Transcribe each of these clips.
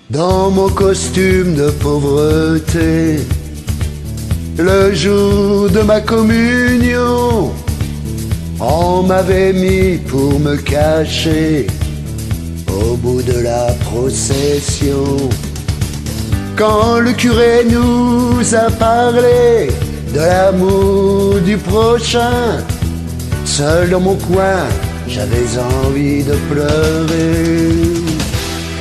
Dans mon costume de pauvreté, le jour de ma communion, on m'avait mis pour me cacher au bout de la procession. Quand le curé nous a parlé de l'amour du prochain, seul dans mon coin, j'avais envie de pleurer.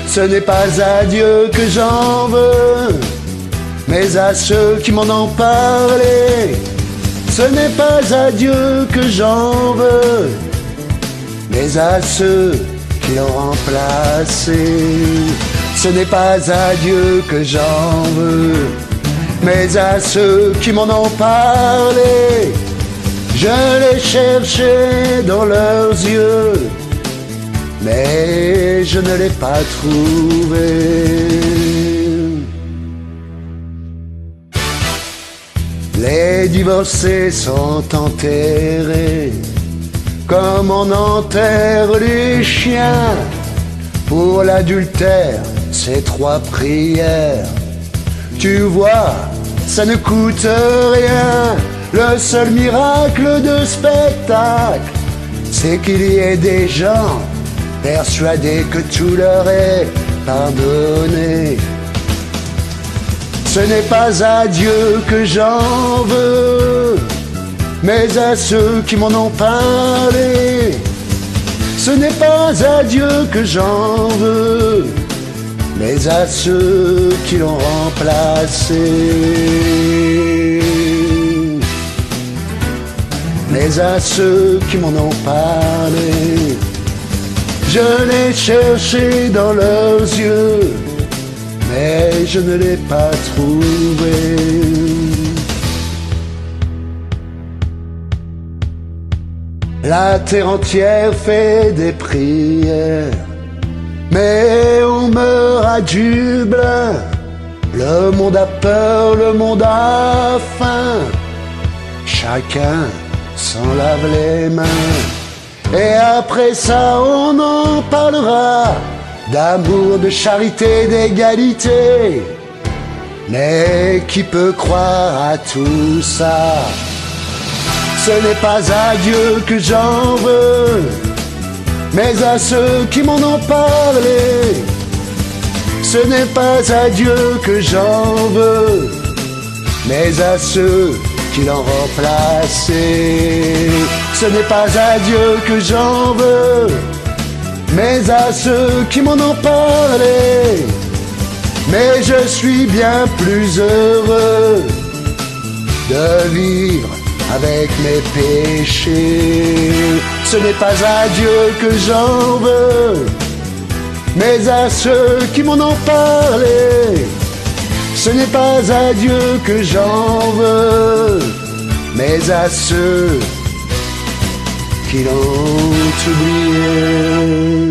Ce n'est pas à Dieu que j'en veux, mais à ceux qui m'en ont parlé. Ce n'est pas à Dieu que j'en veux, mais à ceux qui l'ont remplacé. Ce n'est pas à Dieu que j'en veux, mais à ceux qui m'en ont parlé. Je les cherchais dans leurs yeux, mais je ne l'ai pas trouvé. Les divorcés sont enterrés comme on enterre les chiens. Pour l'adultère, c'est 3 prières. Tu vois, ça ne coûte rien. Le seul miracle de spectacle, c'est qu'il y ait des gens persuadés que tout leur est pardonné. Ce n'est pas à Dieu que j'en veux, mais à ceux qui m'en ont parlé. Ce n'est pas à Dieu que j'en veux, mais à ceux qui l'ont remplacé. Mais à ceux qui m'en ont parlé. Je l'ai cherché dans leurs yeux, mais je ne l'ai pas trouvé. La terre entière fait des prières, mais on meurt à Dublin. Le monde a peur, le monde a faim. Chacun s'en lave les mains. Et après ça on en parlera, d'amour, de charité, d'égalité. Mais qui peut croire à tout ça? Ce n'est pas à Dieu que j'en veux, mais à ceux qui m'en ont parlé. Ce n'est pas à Dieu que j'en veux, mais à ceux qui l'ont remplacé. Ce n'est pas à Dieu que j'en veux, mais à ceux qui m'en ont parlé. Mais je suis bien plus heureux de vivre avec mes péchés. Ce n'est pas à Dieu que j'en veux, mais à ceux qui m'en ont parlé. Ce n'est pas à Dieu que j'en veux, mais à ceux qui l'ont oublié.